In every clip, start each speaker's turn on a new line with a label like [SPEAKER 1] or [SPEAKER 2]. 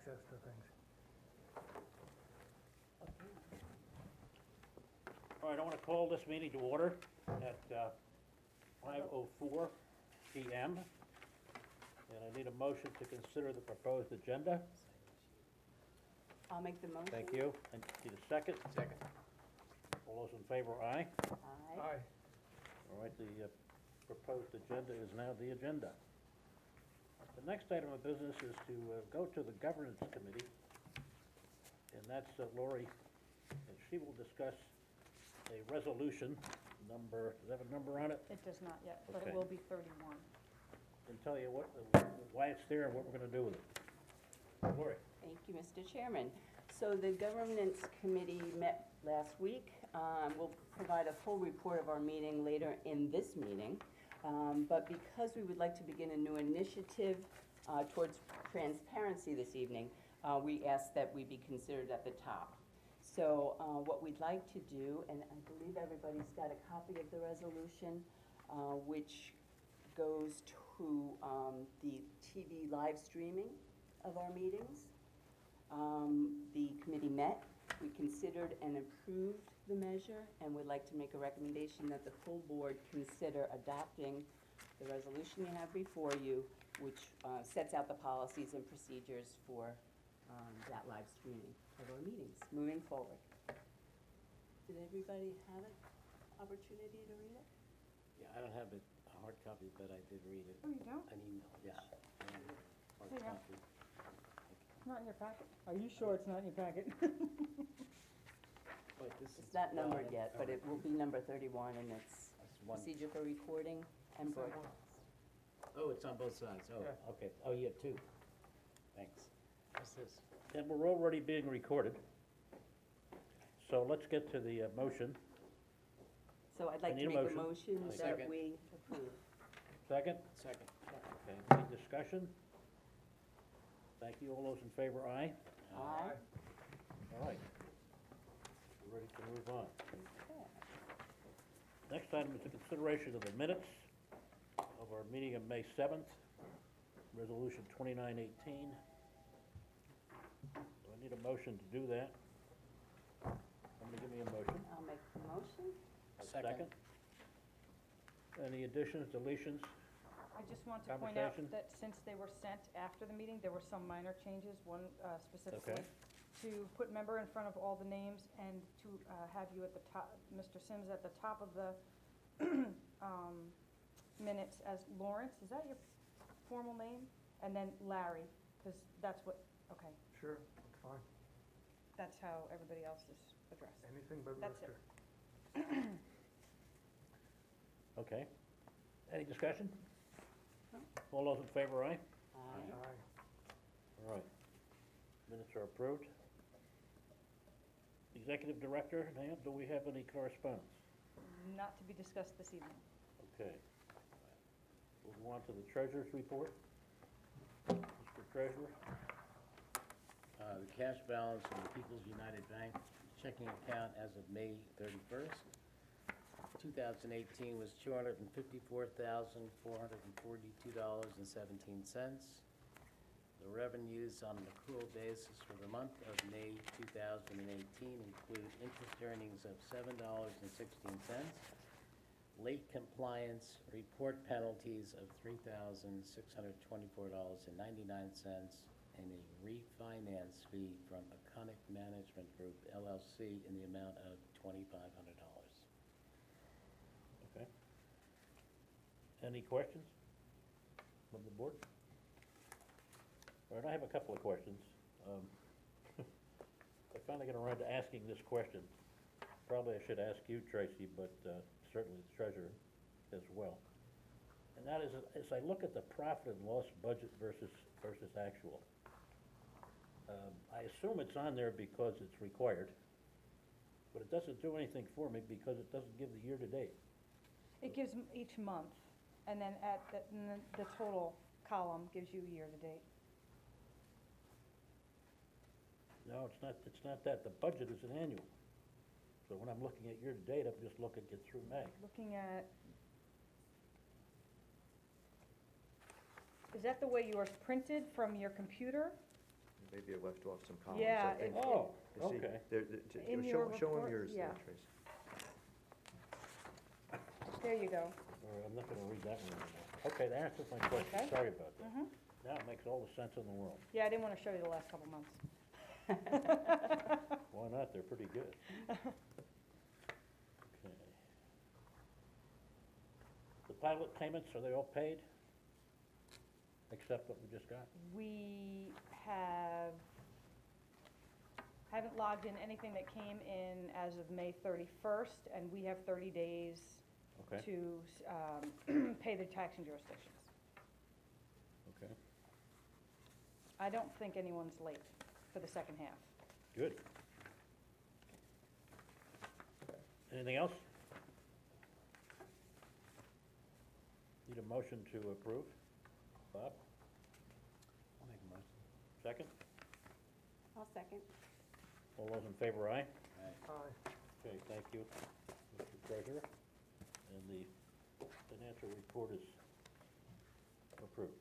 [SPEAKER 1] access to things.
[SPEAKER 2] All right, I want to call this meeting to order at 5:04 PM. And I need a motion to consider the proposed agenda.
[SPEAKER 3] I'll make the motion.
[SPEAKER 2] Thank you. And need a second?
[SPEAKER 4] Second.
[SPEAKER 2] All those in favor, aye?
[SPEAKER 3] Aye.
[SPEAKER 2] All right, the proposed agenda is now the agenda. The next item of business is to go to the governance committee, and that's Lori, and she will discuss a resolution number, does that have a number on it?
[SPEAKER 5] It does not yet, but
[SPEAKER 2] Okay.
[SPEAKER 5] it will be 31.
[SPEAKER 2] And tell you what, why it's there and what we're gonna do with it. Lori?
[SPEAKER 3] Thank you, Mr. Chairman. So the governance committee met last week. We'll provide a full report of our meeting later in this meeting. But because we would like to begin a new initiative towards transparency this evening, we ask that we be considered at the top. So what we'd like to do, and I believe everybody's got a copy of the resolution, which goes to the TV live streaming of our meetings. The committee met, we considered and approved the measure, and would like to make a recommendation that the full board consider adopting the resolution you have before you, which sets out the policies and procedures for that live streaming of our meetings moving forward. Did everybody have an opportunity to read it?
[SPEAKER 4] Yeah, I don't have a hard copy, but I did read it.
[SPEAKER 5] Oh, you don't?
[SPEAKER 4] An email, yeah. Hard
[SPEAKER 5] Here you go.
[SPEAKER 4] copy.
[SPEAKER 5] It's not in your packet? Are you sure it's not in your packet?
[SPEAKER 4] But this is.
[SPEAKER 3] It's not numbered
[SPEAKER 4] valid.
[SPEAKER 3] yet, but it will be number 31, and it's
[SPEAKER 4] That's one.
[SPEAKER 3] procedure for recording and broadcast.
[SPEAKER 4] Oh, it's on both sides, oh,
[SPEAKER 1] Yeah.
[SPEAKER 4] okay, oh, yeah, two. Thanks. What's this?
[SPEAKER 2] And we're already being recorded. So let's get to the motion.
[SPEAKER 3] So I'd like
[SPEAKER 2] I need
[SPEAKER 3] to
[SPEAKER 2] a
[SPEAKER 3] make a
[SPEAKER 2] motion.
[SPEAKER 3] motion that
[SPEAKER 4] Second.
[SPEAKER 3] we approve.
[SPEAKER 2] Second?
[SPEAKER 4] Second.
[SPEAKER 2] Okay, any discussion? Thank you. All those in favor, aye?
[SPEAKER 3] Aye.
[SPEAKER 2] All right. We're ready to move on.
[SPEAKER 3] Okay.
[SPEAKER 2] Next item is the consideration of the minutes of our meeting of May 7th, Resolution 2918. So I need a motion to do that. Somebody give me a motion.
[SPEAKER 3] I'll make the motion.
[SPEAKER 2] A
[SPEAKER 4] Second.
[SPEAKER 2] Any additions, deletions?
[SPEAKER 5] I just want to point out
[SPEAKER 2] Conversation?
[SPEAKER 5] that since they were sent after the meeting, there were some minor changes, one specifically
[SPEAKER 2] Okay.
[SPEAKER 5] to put member in front of all the names and to have you at the top, Mr. Sims at the top of the minutes as Lawrence, is that your formal name? And then Larry, because that's what, okay,
[SPEAKER 1] Sure, that's fine.
[SPEAKER 5] that's how everybody else is addressed.
[SPEAKER 1] Anything but
[SPEAKER 5] That's
[SPEAKER 1] Mr.
[SPEAKER 5] it.
[SPEAKER 2] Okay. Any discussion?
[SPEAKER 3] No.
[SPEAKER 2] All those in favor, aye?
[SPEAKER 3] Aye.
[SPEAKER 1] Aye.
[SPEAKER 2] All right. Minutes are approved. Executive Director, Nan, do we have any correspondence?
[SPEAKER 5] Not to be discussed this evening.
[SPEAKER 2] Okay. We'll go on to the Treasurer's report. Mr. Treasurer?
[SPEAKER 4] The cash balance in the People's United Bank checking account as of May 31st, 2018 was $254,442.17. The revenues on an accrual basis for the month of May 2018 include interest earnings of $7.16, late compliance report penalties of $3,624.99, and a refinance fee from Econic Management Group LLC in the amount of $2,500.
[SPEAKER 2] Okay. Any questions from the board? All right, I have a couple of questions. I finally got around to asking this question. Probably I should ask you, Tracy, but certainly the treasurer as well. And that is, as I look at the profit and loss budget versus actual, I assume it's on there because it's required, but it doesn't do anything for me because it doesn't give the year-to-date.
[SPEAKER 5] It gives each month, and then the total column gives you year-to-date.
[SPEAKER 2] No, it's not that. The budget is an annual. So when I'm looking at year-to-date, I'm just looking at through May.
[SPEAKER 5] Looking at, is that the way yours printed from your computer?
[SPEAKER 6] maybe I left off some columns,
[SPEAKER 5] Yeah,
[SPEAKER 6] I think.
[SPEAKER 2] Oh,
[SPEAKER 6] You see,
[SPEAKER 2] okay.
[SPEAKER 5] In your
[SPEAKER 6] show them
[SPEAKER 5] report,
[SPEAKER 6] yours there,
[SPEAKER 5] yeah.
[SPEAKER 6] Tracy.
[SPEAKER 5] There you go.
[SPEAKER 2] All right, I'm not gonna read that one anymore. Okay, that answers my question,
[SPEAKER 5] Okay.
[SPEAKER 2] sorry about that.
[SPEAKER 5] Mhm.
[SPEAKER 2] Now it makes all the sense in the world.
[SPEAKER 5] Yeah, I didn't want to show you the last couple months.
[SPEAKER 2] Why not, they're pretty good. Okay. The pilot payments, are they all paid? Except what we just got?
[SPEAKER 5] We haven't logged in anything that came in as of May 31st, and we have 30 days
[SPEAKER 2] Okay,
[SPEAKER 5] to pay the taxing jurisdictions.
[SPEAKER 2] okay,
[SPEAKER 5] I don't think anyone's late for the second half.
[SPEAKER 2] good. Anything else? Need a motion to approve? Bob,
[SPEAKER 4] I'll make a motion.
[SPEAKER 2] second?
[SPEAKER 3] I'll second.
[SPEAKER 2] All those in favor, aye?
[SPEAKER 1] Aye.
[SPEAKER 2] Okay, thank you, Mr. Treasurer. And the financial report is approved.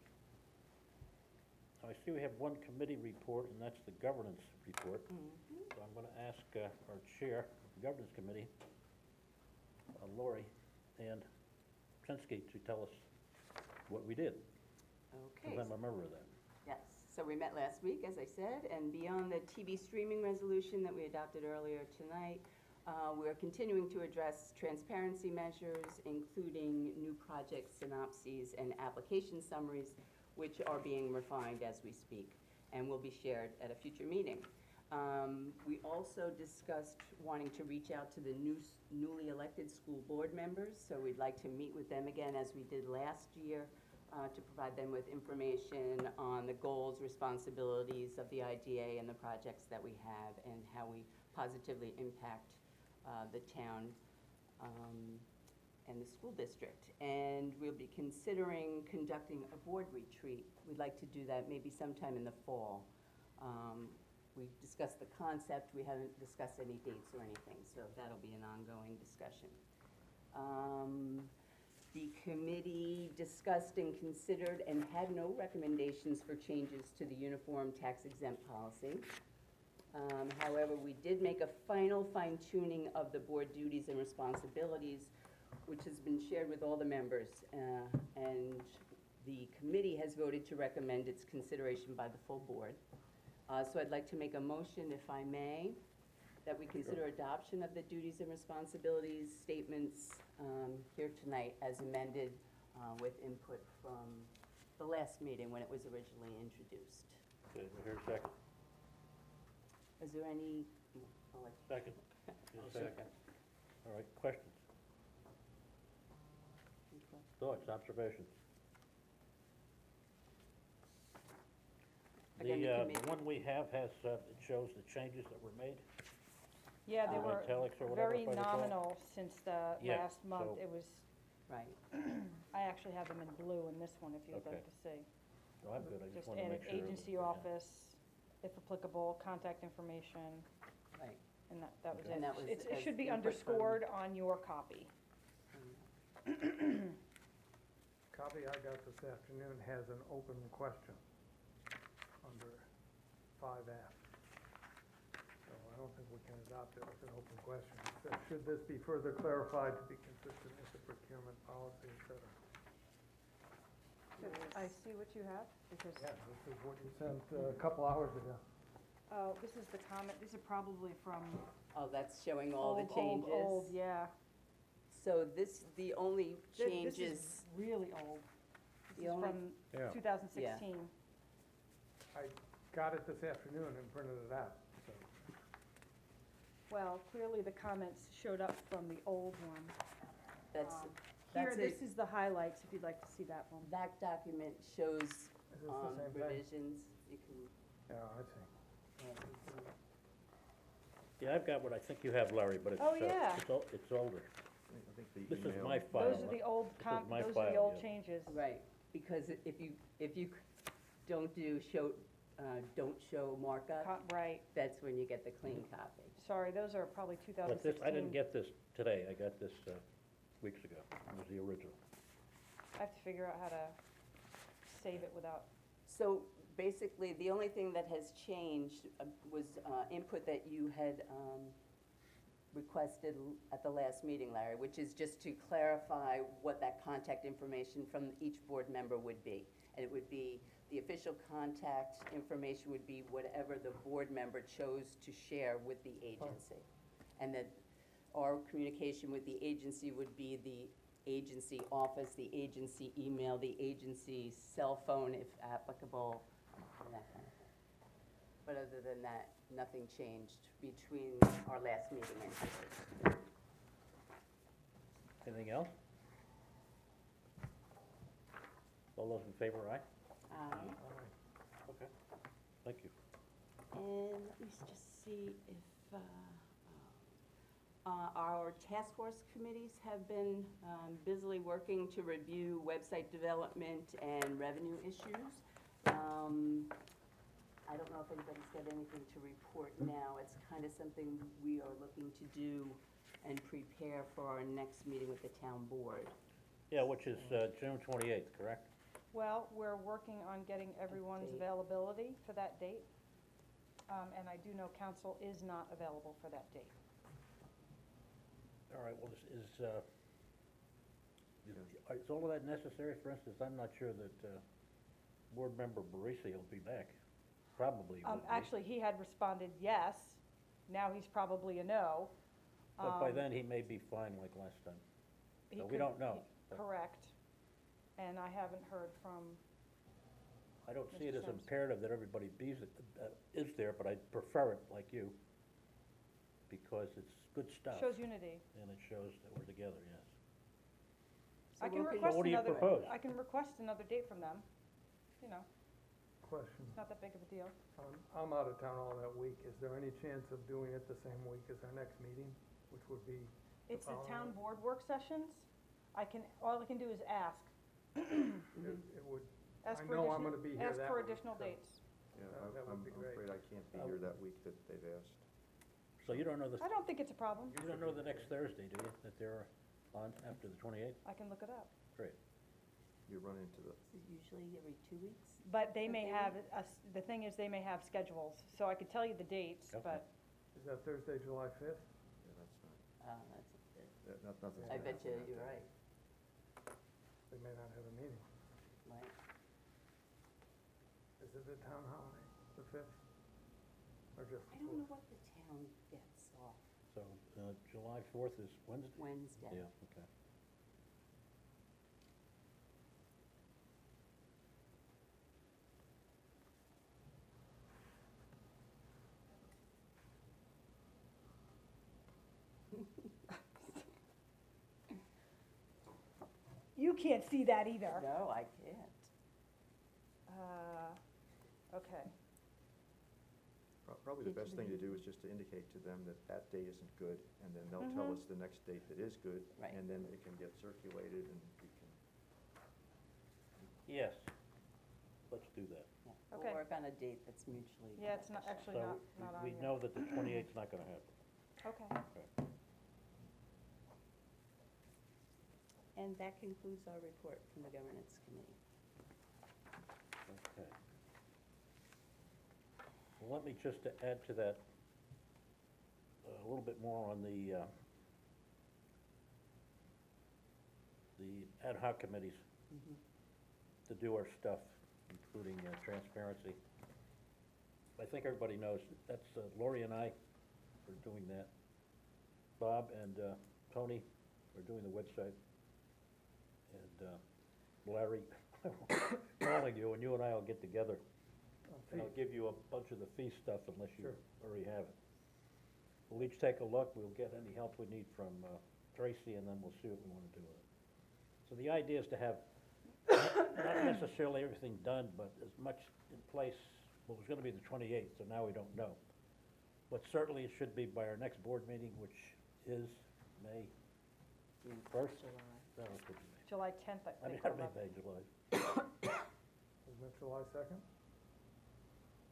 [SPEAKER 2] Now, I see we have one committee report, and that's the governance report. So I'm gonna ask our chair of the governance committee, Lori Ann Krinsky, to tell us what we did,
[SPEAKER 3] Okay.
[SPEAKER 2] because I'm a member of that.
[SPEAKER 3] Yes, so we met last week, as I said, and beyond the TV streaming resolution that we adopted earlier tonight, we're continuing to address transparency measures, including new project synopses and application summaries, which are being refined as we speak and will be shared at a future meeting. We also discussed wanting to reach out to the newly elected school board members, so we'd like to meet with them again as we did last year, to provide them with information on the goals, responsibilities of the IDA and the projects that we have and how we positively impact the town and the school district. And we'll be considering conducting a board retreat. We'd like to do that maybe sometime in the fall. We've discussed the concept, we haven't discussed any dates or anything, so that'll be an ongoing discussion. The committee discussed and considered and had no recommendations for changes to the uniform tax exempt policy. However, we did make a final fine-tuning of the board duties and responsibilities, which has been shared with all the members, and the committee has voted to recommend its consideration by the full board. So I'd like to make a motion, if I may, that we consider adoption of the duties and responsibilities statements here tonight as amended with input from the last meeting when it was originally introduced.
[SPEAKER 2] Okay, we'll hear a second.
[SPEAKER 3] Is there any, I'll let
[SPEAKER 2] Second?
[SPEAKER 4] I'll second.
[SPEAKER 2] All right, questions,
[SPEAKER 3] you go.
[SPEAKER 2] thoughts, observations?
[SPEAKER 3] Again, the
[SPEAKER 2] The
[SPEAKER 3] committee-
[SPEAKER 2] one we have has, it shows the changes that were made.
[SPEAKER 5] Yeah, they
[SPEAKER 2] In
[SPEAKER 5] were
[SPEAKER 2] italics or whatever,
[SPEAKER 5] very
[SPEAKER 2] if I recall.
[SPEAKER 5] nominal since the
[SPEAKER 2] Yeah,
[SPEAKER 5] last month.
[SPEAKER 2] so-
[SPEAKER 5] It was,
[SPEAKER 3] Right.
[SPEAKER 5] I actually have them in blue in this one, if you'd
[SPEAKER 2] Okay.
[SPEAKER 5] like to see.
[SPEAKER 2] No, I'm good, I just
[SPEAKER 5] Just
[SPEAKER 2] wanted to
[SPEAKER 5] added
[SPEAKER 2] make sure. it was-
[SPEAKER 5] agency
[SPEAKER 2] yeah.
[SPEAKER 5] office, if applicable, contact information,
[SPEAKER 3] Right.
[SPEAKER 5] and that was
[SPEAKER 2] Okay.
[SPEAKER 5] it.
[SPEAKER 3] And that was
[SPEAKER 5] It
[SPEAKER 3] as
[SPEAKER 5] should be
[SPEAKER 3] input from-
[SPEAKER 5] underscored on your copy.
[SPEAKER 1] Copy I got this afternoon has an open question under 5F. So I don't think we can adopt it with an open question. It says, should this be further clarified to be consistent with the procurement policy, et cetera?
[SPEAKER 5] I see what you have, because,
[SPEAKER 1] Yeah, this is what you sent a couple hours ago.
[SPEAKER 5] oh, this is the comment, these are probably from
[SPEAKER 3] Oh, that's showing all the
[SPEAKER 5] old,
[SPEAKER 3] changes?
[SPEAKER 5] old, yeah.
[SPEAKER 3] So this, the only
[SPEAKER 5] This
[SPEAKER 3] changes,
[SPEAKER 5] is really old. This
[SPEAKER 3] The
[SPEAKER 5] is
[SPEAKER 3] only-
[SPEAKER 5] from
[SPEAKER 2] Yeah.
[SPEAKER 5] 2016.
[SPEAKER 1] I got it this afternoon and printed it out, so.
[SPEAKER 5] Well, clearly the comments showed up from the old one.
[SPEAKER 3] that's,
[SPEAKER 5] Here,
[SPEAKER 3] that's
[SPEAKER 5] this
[SPEAKER 3] it.
[SPEAKER 5] is the highlights, if you'd like to see that one.
[SPEAKER 3] That document shows
[SPEAKER 1] Is this the same thing?
[SPEAKER 3] revisions. You can,
[SPEAKER 1] Yeah, I see.
[SPEAKER 3] you can-
[SPEAKER 2] Yeah, I've got what I think you have, Larry, but it's,
[SPEAKER 5] Oh, yeah.
[SPEAKER 2] it's older.
[SPEAKER 6] I think the
[SPEAKER 2] This is
[SPEAKER 6] email.
[SPEAKER 2] my file.
[SPEAKER 5] Those are the old
[SPEAKER 2] This is my
[SPEAKER 5] those are the
[SPEAKER 2] file,
[SPEAKER 5] old
[SPEAKER 2] yeah.
[SPEAKER 5] changes.
[SPEAKER 3] Right, because if you don't do don't show markup,
[SPEAKER 5] Right,
[SPEAKER 3] that's when you get the clean copy.
[SPEAKER 5] sorry, those are probably
[SPEAKER 2] But
[SPEAKER 5] 2016.
[SPEAKER 2] this, I didn't get this today, I got this weeks ago, it was the original.
[SPEAKER 5] I have to figure out how to save it without,
[SPEAKER 3] So basically, the only thing that has changed was input that you had requested at the last meeting, Larry, which is just to clarify what that contact information from each board member would be. And it would be, the official contact information would be whatever the board member chose to share with the agency. And that our communication with the agency would be the agency office, the agency email, the agency cell phone if applicable, and that kind of thing. But other than that, nothing changed between our last meeting and today.
[SPEAKER 2] Anything else? All those in favor, aye? Okay, thank you.
[SPEAKER 3] And let me just see if, our task force committees have been busily working to review website development and revenue issues. I don't know if anybody's got anything to report now. It's kind of something we are looking to do and prepare for our next meeting with the town board.
[SPEAKER 2] Yeah, which is June 28th, correct?
[SPEAKER 5] Well, we're working on getting everyone's
[SPEAKER 3] Date.
[SPEAKER 5] availability for that date. And I do know council is not available for that date.
[SPEAKER 2] All right, well, is all of that necessary? For instance, I'm not sure that Board Member Barisi will be back. Probably won't be.
[SPEAKER 5] Actually, he had responded yes. Now he's probably a no.
[SPEAKER 2] But by then, he may be fine like last time.
[SPEAKER 5] He
[SPEAKER 2] So we
[SPEAKER 5] could-
[SPEAKER 2] don't know.
[SPEAKER 5] Correct. And I haven't heard from,
[SPEAKER 2] I don't see it
[SPEAKER 5] Mr.
[SPEAKER 2] as
[SPEAKER 5] Sims.
[SPEAKER 2] imperative that everybody is there, but I prefer it like you, because it's good stuff.
[SPEAKER 5] shows unity.
[SPEAKER 2] And it shows that we're together, yes.
[SPEAKER 3] So
[SPEAKER 5] I can
[SPEAKER 3] we'll
[SPEAKER 5] request
[SPEAKER 2] what do you
[SPEAKER 5] another,
[SPEAKER 2] propose?
[SPEAKER 5] I can request another date from them. You know,
[SPEAKER 1] Question.
[SPEAKER 5] it's not that big of a deal.
[SPEAKER 1] I'm out of town all that week. Is there any chance of doing it the same week as our next meeting, which would be?
[SPEAKER 5] It's the
[SPEAKER 1] following
[SPEAKER 5] town
[SPEAKER 1] it?
[SPEAKER 5] board work sessions. All I can do is ask.
[SPEAKER 1] It would,
[SPEAKER 5] Ask
[SPEAKER 1] I
[SPEAKER 5] for
[SPEAKER 1] know I'm
[SPEAKER 5] additional-
[SPEAKER 1] gonna be here
[SPEAKER 5] Ask
[SPEAKER 1] that
[SPEAKER 5] for
[SPEAKER 1] week,
[SPEAKER 5] additional
[SPEAKER 1] so-
[SPEAKER 5] dates.
[SPEAKER 6] Yeah,
[SPEAKER 1] That would
[SPEAKER 6] I'm
[SPEAKER 1] be great.
[SPEAKER 6] afraid I can't be here that week that they've asked.
[SPEAKER 2] So you don't know
[SPEAKER 5] I don't think it's a problem.
[SPEAKER 2] you don't know the next Thursday, do you, that they're on after the 28th?
[SPEAKER 5] I can look it up.
[SPEAKER 2] Great.
[SPEAKER 6] You run into the,
[SPEAKER 3] Is it usually every 2 weeks?
[SPEAKER 5] But they may
[SPEAKER 3] Okay.
[SPEAKER 5] have, the thing is, they may have schedules, so I could tell you the dates,
[SPEAKER 2] Okay.
[SPEAKER 5] but
[SPEAKER 1] Is that Thursday, July 5th?
[SPEAKER 6] yeah, that's not,
[SPEAKER 3] That's a bit,
[SPEAKER 6] nothing's.
[SPEAKER 3] I
[SPEAKER 6] gonna
[SPEAKER 3] bet you
[SPEAKER 6] happen
[SPEAKER 3] you're
[SPEAKER 6] that day.
[SPEAKER 3] right,
[SPEAKER 1] They may not have a meeting.
[SPEAKER 3] right?
[SPEAKER 1] Is it the town holiday, the 5th? Or just
[SPEAKER 3] I
[SPEAKER 1] the
[SPEAKER 3] don't know
[SPEAKER 1] 4th?
[SPEAKER 3] what the town gets off
[SPEAKER 2] So July 4th is Wednesday?
[SPEAKER 3] Wednesday.
[SPEAKER 2] Yeah, okay.
[SPEAKER 5] you can't see that either.
[SPEAKER 3] No, I can't.
[SPEAKER 5] Okay.
[SPEAKER 6] Probably the
[SPEAKER 3] Did
[SPEAKER 6] best
[SPEAKER 3] you
[SPEAKER 6] thing to
[SPEAKER 3] read-
[SPEAKER 6] do is just to indicate to them that that date isn't good, and then they'll tell us the next date that is good.
[SPEAKER 3] Right.
[SPEAKER 6] And then it can get circulated and we can,
[SPEAKER 2] Yes, let's do that.
[SPEAKER 3] Yeah.
[SPEAKER 5] Okay.
[SPEAKER 3] We'll work on a date that's mutually
[SPEAKER 5] Yeah, it's not,
[SPEAKER 3] beneficial.
[SPEAKER 5] actually
[SPEAKER 2] So
[SPEAKER 5] not on
[SPEAKER 2] we
[SPEAKER 5] here.
[SPEAKER 2] know that the 28th's not gonna happen.
[SPEAKER 5] Okay.
[SPEAKER 3] And that concludes our report from the governance committee.
[SPEAKER 2] Okay. Well, let me just add to that a little bit more on the ad hoc committees to do our stuff, including transparency. I think everybody knows, that's Lori and I are doing that. Bob and Tony are doing the website. And Larry, calling you, and you and I will get together. And I'll give you a bunch of the fee stuff unless you
[SPEAKER 1] Sure.
[SPEAKER 2] already have it. We'll each take a look, we'll get any help we need from Tracy, and then we'll see what we wanna do with it. So the idea is to have, not necessarily everything done, but as much in place, well, it was gonna be the 28th, so now we don't know. But certainly it should be by our next board meeting, which is May 1st?
[SPEAKER 3] July.
[SPEAKER 2] No, it could be May.
[SPEAKER 5] July 10th, I
[SPEAKER 2] I mean,
[SPEAKER 5] think.
[SPEAKER 2] I don't
[SPEAKER 5] or
[SPEAKER 2] mean May, July.
[SPEAKER 1] Isn't it July 2nd?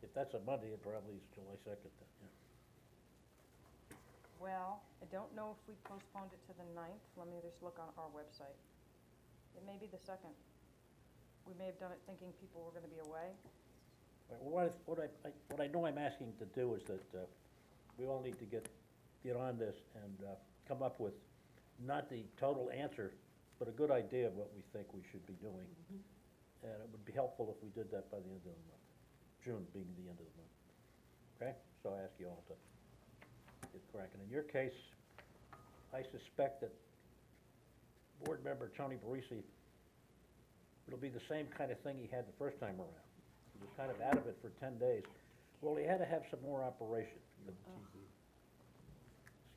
[SPEAKER 2] If that's a Monday, it probably is July 2nd then, yeah.
[SPEAKER 5] Well, I don't know if we postponed it to the 9th. Let me just look on our website. It may be the 2nd. We may have done it thinking people were gonna be away.
[SPEAKER 2] What I know I'm asking to do is that, we all need to get on this and, come up with not the total answer, but a good idea of what we think we should be doing. And it would be helpful if we did that by the end of the month, June being the end of the month. Okay? So I ask you all to get cracking. In your case, I suspect that board member Tony Barisi, it'll be the same kind of thing he had the first time around. He was kind of out of it for 10 days. Well, he had to have some more operation.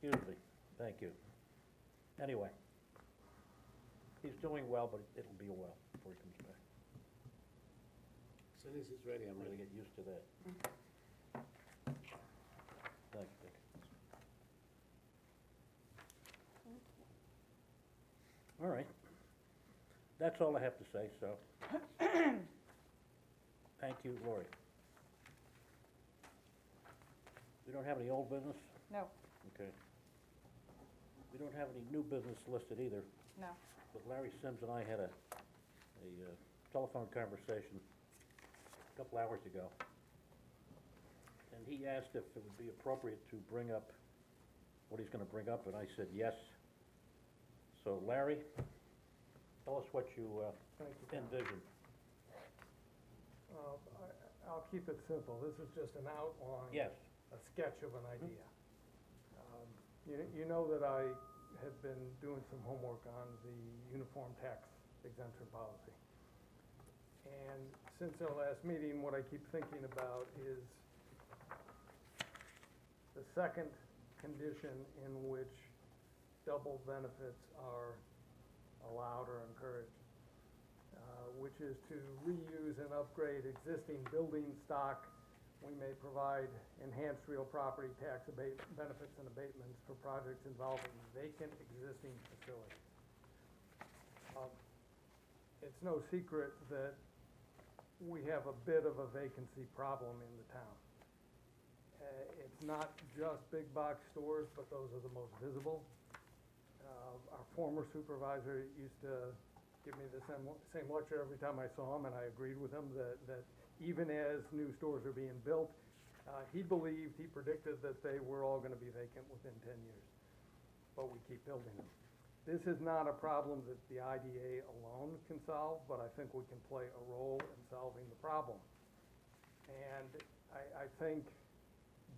[SPEAKER 2] Excuse me, thank you. Anyway, he's doing well, but it'll be a while before he comes back.
[SPEAKER 4] As soon as it's ready, I'm
[SPEAKER 2] I'm gonna
[SPEAKER 4] ready.
[SPEAKER 2] get used to that. Thanks, Dick. All right. That's all I have to say, so. Thank you, Lori. We don't have any old business?
[SPEAKER 5] No,
[SPEAKER 2] Okay. We don't have any new business listed either,
[SPEAKER 5] no.
[SPEAKER 2] but Larry Sims and I had a telephone conversation a couple hours ago. And he asked if it would be appropriate to bring up what he's gonna bring up, and I said yes. So Larry, tell us what you
[SPEAKER 1] Thank you, Tom.
[SPEAKER 2] envision.
[SPEAKER 1] I'll keep it simple. This is just an outline.
[SPEAKER 2] Yes.
[SPEAKER 1] A sketch of an idea. You know that I had been doing some homework on the uniform tax exemption policy. And since our last meeting, what I keep thinking about is the second condition in which double benefits are allowed or encouraged, which is to reuse and upgrade existing building stock. We may provide enhanced real property tax benefits and abatements for projects involving vacant existing facilities. It's no secret that we have a bit of a vacancy problem in the town. It's not just big box stores, but those are the most visible. Our former supervisor used to give me the same lecture every time I saw him, and I agreed with him that even as new stores are being built, he predicted that they were all gonna be vacant within 10 years. But we keep building them. This is not a problem that the IDA alone can solve, but I think we can play a role in solving the problem. And I think,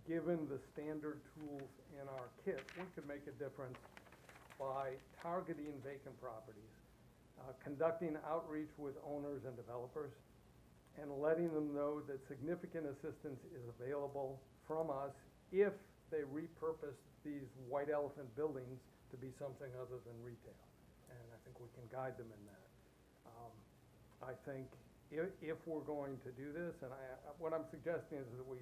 [SPEAKER 1] given the standard tools in our kit, we could make a difference by targeting vacant properties, conducting outreach with owners and developers, and letting them know that significant assistance is available from us if they repurpose these white elephant buildings to be something other than retail. And I think we can guide them in that. I think if we're going to do this, and what I'm suggesting is that we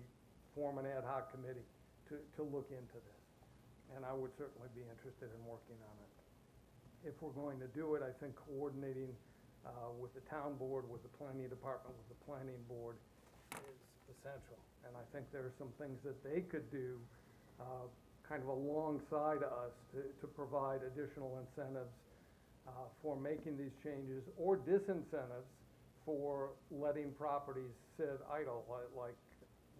[SPEAKER 1] form an ad hoc committee to look into this. And I would certainly be interested in working on it. If we're going to do it, I think coordinating with the town board, with the planning department, with the planning board is essential. And I think there are some things that they could do kind of alongside us to provide additional incentives for making these changes, or disincentives for letting properties sit idle, like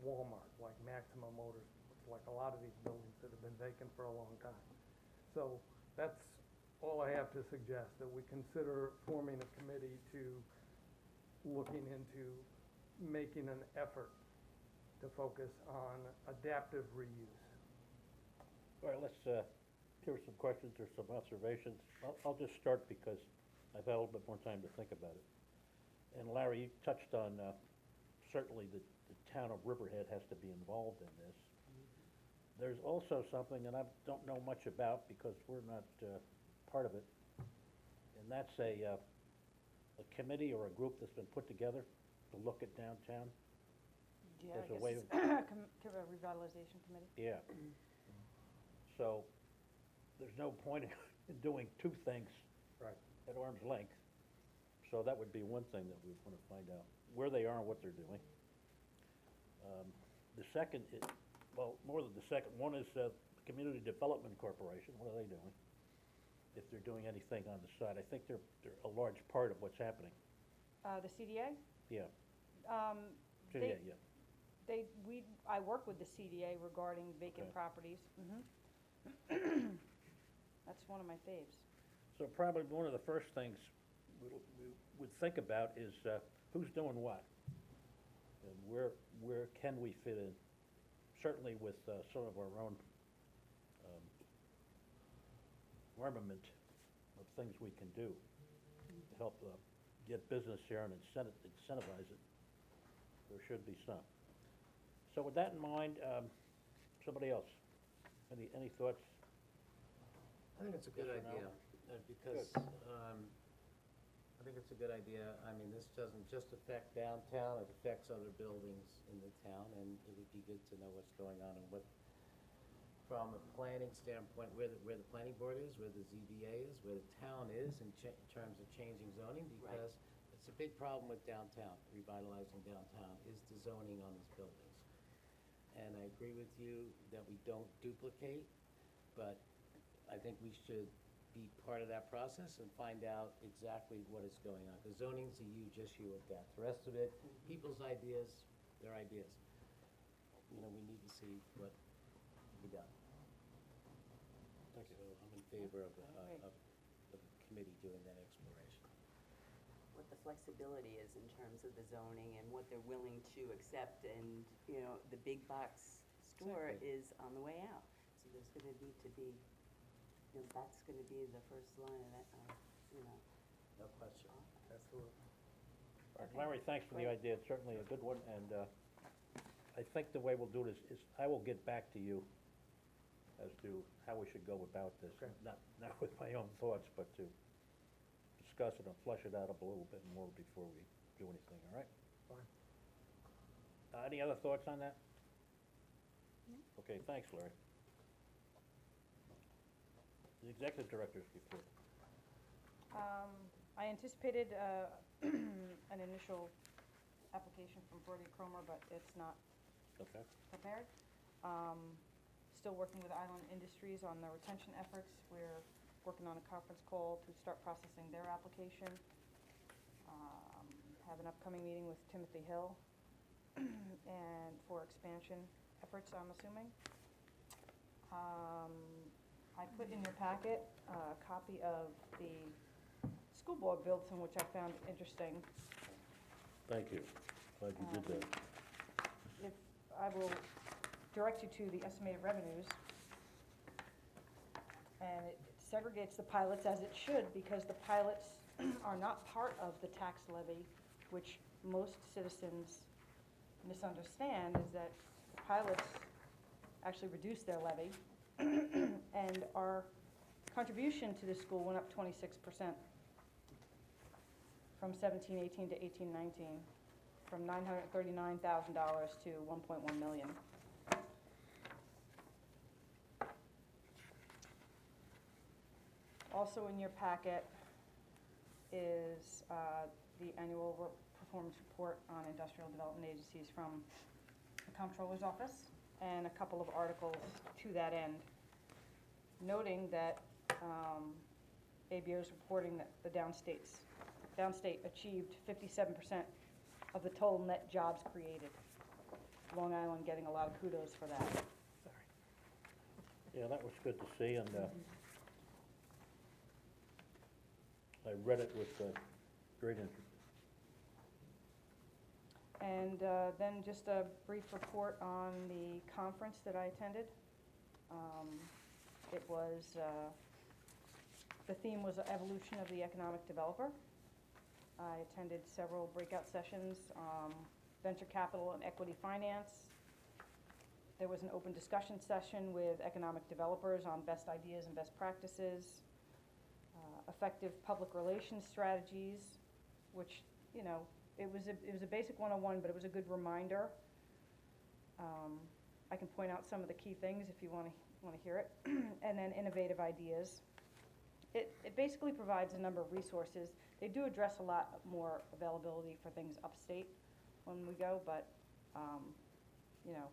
[SPEAKER 1] Walmart, like Maximum Motors, like a lot of these buildings that have been vacant for a long time. So that's all I have to suggest, that we consider forming a committee to looking into making an effort to focus on adaptive reuse.
[SPEAKER 2] All right, let's hear some questions or some observations. I'll just start because I've had a little bit more time to think about it. And Larry, you touched on certainly the town of Riverhead has to be involved in this. There's also something that I don't know much about because we're not part of it, and that's a committee or a group that's been put together to look at downtown.
[SPEAKER 5] Yeah,
[SPEAKER 2] As
[SPEAKER 5] I
[SPEAKER 2] a
[SPEAKER 5] guess
[SPEAKER 2] way
[SPEAKER 5] it's a revitalization committee.
[SPEAKER 2] Yeah. So, there's no point in doing two things
[SPEAKER 1] Right.
[SPEAKER 2] at arm's length. So that would be one thing that we want to find out, where they are and what they're doing. The second is, well, more than the second, one is Community Development Corporation, what are they doing? If they're doing anything on the side, I think they're a large part of what's happening,
[SPEAKER 5] The CDA?
[SPEAKER 2] yeah. CDA, yeah.
[SPEAKER 5] I work with the CDA regarding vacant
[SPEAKER 2] Okay.
[SPEAKER 5] properties. That's one of my faves.
[SPEAKER 2] So probably one of the first things we would think about is who's doing what? And where can we fit in? Certainly with some of our own armament of things we can do to help get business here and incentivize it. There should be some. So with that in mind, somebody else, any thoughts?
[SPEAKER 4] I think it's a good
[SPEAKER 2] Yes or no?
[SPEAKER 4] idea, because, I think it's a good idea. I mean, this doesn't just affect downtown, it affects other buildings in the town, and it would be good to know what's going on and what, from a planning standpoint, where the planning board is, where the ZBA is, where the town is in terms of changing zoning,
[SPEAKER 3] Right.
[SPEAKER 4] because it's a big problem with downtown, revitalizing downtown, is the zoning on these buildings. And I agree with you that we don't duplicate, but I think we should be part of that process and find out exactly what is going on. Because zoning's a huge issue with that. The rest of it, people's ideas, their ideas. You know, we need to see what can be done.
[SPEAKER 2] Thank you.
[SPEAKER 4] So I'm in favor of
[SPEAKER 5] Great.
[SPEAKER 4] the committee doing that exploration.
[SPEAKER 3] What the flexibility is in terms of the zoning and what they're willing to accept, and, you know, the big box store
[SPEAKER 4] Exactly.
[SPEAKER 3] is on the way out. So there's gonna need to be, you know, that's gonna be the first line of that, you know.
[SPEAKER 4] No question.
[SPEAKER 1] Absolutely.
[SPEAKER 2] All right, Larry, thanks for the
[SPEAKER 3] Great.
[SPEAKER 2] idea, it's certainly a good one, and I think the way we'll do this is, I will get back to you as to how we should go about this.
[SPEAKER 1] Okay.
[SPEAKER 2] Not with my own thoughts, but to discuss it and flesh it out a little bit more before we do anything, all right?
[SPEAKER 1] Fine.
[SPEAKER 2] Any other thoughts on that? Okay, thanks, Larry. The executive director's report.
[SPEAKER 5] I anticipated an initial application from Brody Cromer, but it's not
[SPEAKER 2] Okay.
[SPEAKER 5] prepared. Still working with Island Industries on the retention efforts. We're working on a conference call to start processing their application. Have an upcoming meeting with Timothy Hill and for expansion efforts, I'm assuming. I put in your packet a copy of the school board bulletin, which I found interesting.
[SPEAKER 2] Thank you, glad you did that.
[SPEAKER 5] If I will direct you to the estimated revenues, and it segregates the pilots as it should, because the pilots are not part of the tax levy, which most citizens misunderstand, is that the pilots actually reduce their levy, and our contribution to the school went up 26%, from 17-18 to 18-19, from $939,000 to $1.1 million. Also in your packet is the annual performance report on industrial development agencies from the comptroller's office, and a couple of articles to that end, noting that ABO is reporting that the downstate achieved 57% of the total net jobs created. Long Island getting a lot of kudos for that.
[SPEAKER 2] Yeah, that was good to see, and I read it with great interest.
[SPEAKER 5] And then just a brief report on the conference that I attended. It was, the theme was evolution of the economic developer. I attended several breakout sessions, venture capital and equity finance. There was an open discussion session with economic developers on best ideas and best practices, effective public relations strategies, which, you know, it was a basic 101, but it was a good reminder. I can point out some of the key things if you want to hear it. And then innovative ideas. It basically provides a number of resources. They do address a lot more availability for things upstate when we go, but, you know,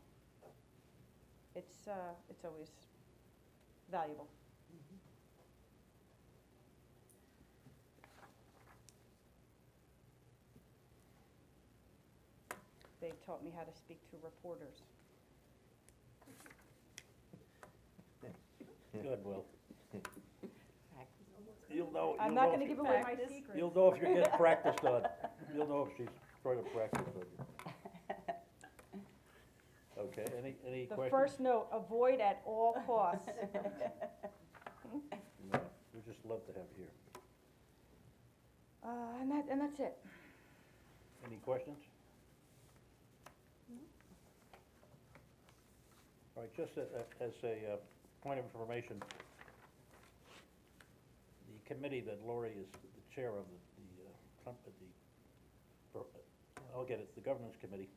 [SPEAKER 5] it's always valuable. they taught me how to speak to reporters.
[SPEAKER 2] Good, Will.
[SPEAKER 3] Practice.
[SPEAKER 2] You'll know,
[SPEAKER 5] I'm
[SPEAKER 2] you'll
[SPEAKER 5] not
[SPEAKER 2] know
[SPEAKER 5] gonna
[SPEAKER 2] if
[SPEAKER 5] give
[SPEAKER 2] you-
[SPEAKER 5] away my
[SPEAKER 3] Practice.
[SPEAKER 5] secrets.
[SPEAKER 2] You'll know if you're getting practiced on. You'll know if she's trying to practice on you. Okay, any
[SPEAKER 5] The
[SPEAKER 2] questions?
[SPEAKER 5] first note, avoid at all costs.
[SPEAKER 2] No, we just love to have you here.
[SPEAKER 5] And that's it.
[SPEAKER 2] Any questions? All right, just as a point of information, the committee that Lori is the chair of, I'll get it, the governance committee,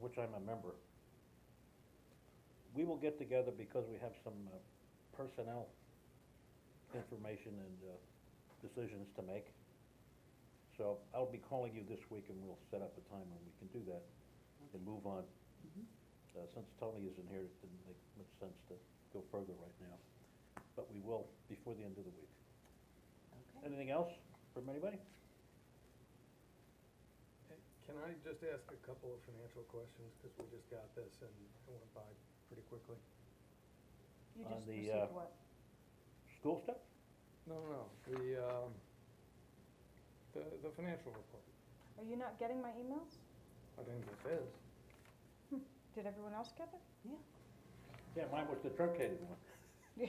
[SPEAKER 2] which I'm a member, we will get together because we have some personnel information and decisions to make. So I'll be calling you this week and we'll set up a time when we can do that and move on. Since Tony isn't here, it didn't make much sense to go further right now. But we will before the end of the week.
[SPEAKER 3] Okay.
[SPEAKER 2] Anything else from anybody?
[SPEAKER 1] Can I just ask a couple of financial questions, because we just got this and it went by pretty quickly?
[SPEAKER 5] You
[SPEAKER 2] On
[SPEAKER 5] just
[SPEAKER 2] the,
[SPEAKER 5] received what?
[SPEAKER 2] School stuff?
[SPEAKER 1] No, the financial report.
[SPEAKER 5] Are you not getting my emails?
[SPEAKER 1] I didn't get this.
[SPEAKER 5] Did everyone else get it?
[SPEAKER 2] Yeah, mine was the truncated one.
[SPEAKER 5] Yeah.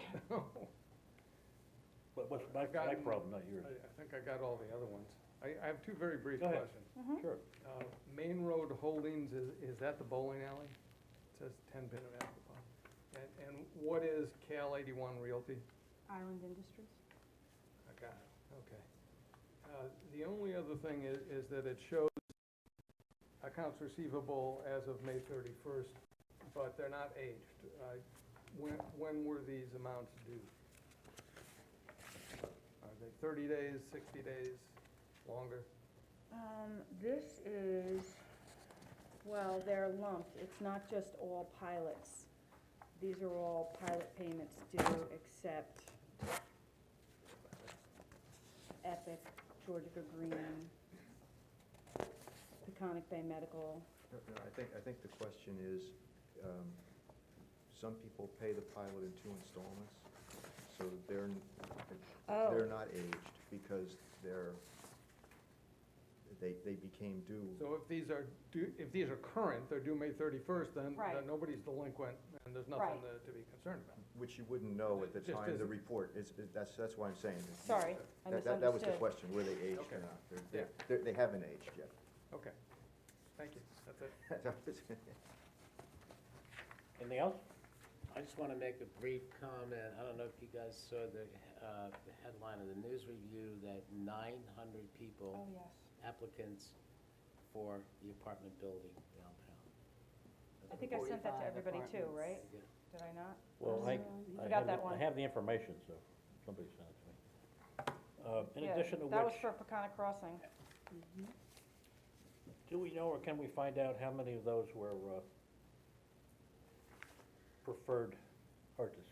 [SPEAKER 2] But what's my
[SPEAKER 1] I've gotten-
[SPEAKER 2] problem, not yours?
[SPEAKER 1] I think I got all the other ones. I have two very brief
[SPEAKER 2] Go ahead.
[SPEAKER 1] questions.
[SPEAKER 5] Mhm.
[SPEAKER 2] Sure.
[SPEAKER 1] Main Road Holdings, is that the bowling alley? It says 10 Pin at the bottom. And what is Cal 81 Realty?
[SPEAKER 5] Island Industries?
[SPEAKER 1] I got it, okay. The only other thing is that it shows accounts receivable as of May 31st, but they're not aged. When were these amounts due? Are they 30 days, 60 days, longer?
[SPEAKER 5] This is, well, they're lumped. It's not just all pilots. These are all pilot payments due except Epic, Georgia Green, Peconic Bay Medical.
[SPEAKER 6] No, I think the question is, some people pay the pilot in 2 installments, so they're not aged because they became due.
[SPEAKER 1] So if these are due, if these are current, they're due May 31st, then
[SPEAKER 5] Right.
[SPEAKER 1] nobody's delinquent and there's nothing
[SPEAKER 5] Right.
[SPEAKER 1] to be concerned about.
[SPEAKER 6] Which you wouldn't know at the
[SPEAKER 1] Just
[SPEAKER 6] time of the
[SPEAKER 1] isn't.
[SPEAKER 6] report. That's why I'm saying.
[SPEAKER 5] Sorry, I
[SPEAKER 6] That was the
[SPEAKER 5] misunderstood.
[SPEAKER 6] question, were they aged
[SPEAKER 1] Okay.
[SPEAKER 6] or not? They haven't aged yet.
[SPEAKER 1] Okay, thank you, that's it.
[SPEAKER 2] Anything else?
[SPEAKER 4] I just want to make a brief comment. I don't know if you guys saw the headline of the News Review that 900 people,
[SPEAKER 5] Oh, yes.
[SPEAKER 4] applicants for the apartment building downtown.
[SPEAKER 5] I think I sent that to
[SPEAKER 3] 45
[SPEAKER 5] everybody too,
[SPEAKER 3] apartments.
[SPEAKER 5] right? Did I not?
[SPEAKER 2] Well,
[SPEAKER 3] You
[SPEAKER 2] I
[SPEAKER 5] forgot
[SPEAKER 2] have
[SPEAKER 5] that
[SPEAKER 2] the-
[SPEAKER 5] one.
[SPEAKER 2] I have the information, so somebody sent it to me. In
[SPEAKER 5] Yeah,
[SPEAKER 2] addition to
[SPEAKER 5] that was
[SPEAKER 2] which,
[SPEAKER 5] for Peconic Crossing.
[SPEAKER 2] do we know or can we find out how many of those were preferred artists?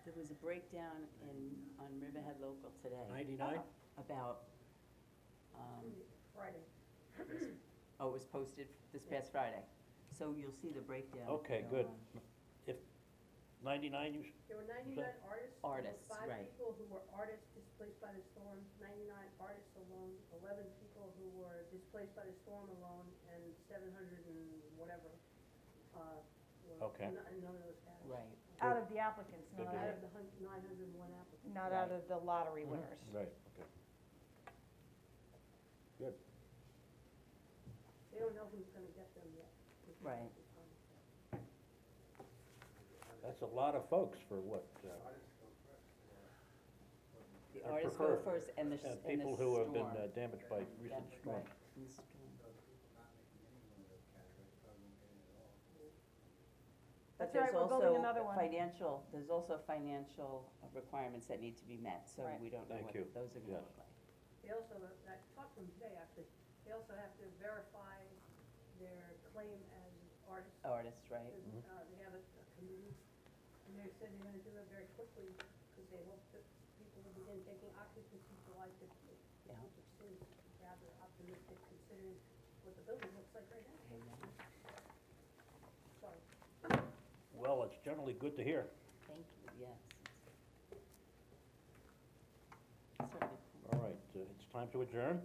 [SPEAKER 3] There was a breakdown on Riverhead Local today
[SPEAKER 2] 99?
[SPEAKER 3] about, Friday. Oh, it was posted this past Friday. So you'll see the breakdown.
[SPEAKER 2] Okay,
[SPEAKER 3] go
[SPEAKER 2] good.
[SPEAKER 3] on.
[SPEAKER 2] If 99,
[SPEAKER 7] There were 99 artists.
[SPEAKER 3] Artists,
[SPEAKER 7] There were
[SPEAKER 3] right.
[SPEAKER 7] 5 people who were artists displaced by the storm, 99 artists alone, 11 people who were displaced by the storm alone, and 700 and whatever, were
[SPEAKER 2] Okay.
[SPEAKER 7] in none of those categories.
[SPEAKER 3] Right.
[SPEAKER 5] Out of the applicants,
[SPEAKER 2] Good
[SPEAKER 5] not
[SPEAKER 2] to
[SPEAKER 7] Out
[SPEAKER 2] hear.
[SPEAKER 7] of the 901 applicants.
[SPEAKER 5] not out of the lottery
[SPEAKER 2] Mhm.
[SPEAKER 5] winners.
[SPEAKER 2] Right, okay. Good.
[SPEAKER 7] They don't know who's gonna get them yet.
[SPEAKER 3] Right.
[SPEAKER 2] That's a lot of folks for what?
[SPEAKER 3] The
[SPEAKER 2] Are
[SPEAKER 3] artists go
[SPEAKER 2] preferred.
[SPEAKER 3] first and the
[SPEAKER 2] And
[SPEAKER 3] storm.
[SPEAKER 2] people who have been damaged by recent
[SPEAKER 3] Right,
[SPEAKER 2] storms.
[SPEAKER 3] and the storm. But
[SPEAKER 5] That's right,
[SPEAKER 3] there's
[SPEAKER 5] we're building
[SPEAKER 3] also
[SPEAKER 5] another one.
[SPEAKER 3] there's also financial requirements that need to be met, so
[SPEAKER 5] Right.
[SPEAKER 3] we don't know
[SPEAKER 2] Thank
[SPEAKER 3] what
[SPEAKER 2] you.
[SPEAKER 3] those are gonna
[SPEAKER 2] Yes.
[SPEAKER 3] look like.
[SPEAKER 7] They also, I talked to them today, actually, they also have to verify their claim as artists.
[SPEAKER 3] Artists, right?
[SPEAKER 7] They have a committee, and they said they're gonna do it very quickly, because they hope that people will begin taking occupancy July 15th.
[SPEAKER 3] Yeah.
[SPEAKER 7] Which seems rather optimistic considering what the building looks like right now.
[SPEAKER 2] generally good to hear.
[SPEAKER 3] Thank you, yes. Certainly.
[SPEAKER 2] All right, it's time to adjourn.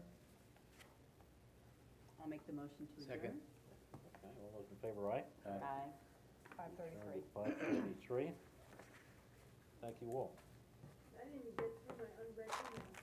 [SPEAKER 3] I'll make the motion to adjourn.
[SPEAKER 4] Second.
[SPEAKER 2] Okay, all those in favor, aye?
[SPEAKER 3] Aye.
[SPEAKER 5] 5:33.
[SPEAKER 2] 5:33. Thank you all.
[SPEAKER 7] I didn't even get through my unread email.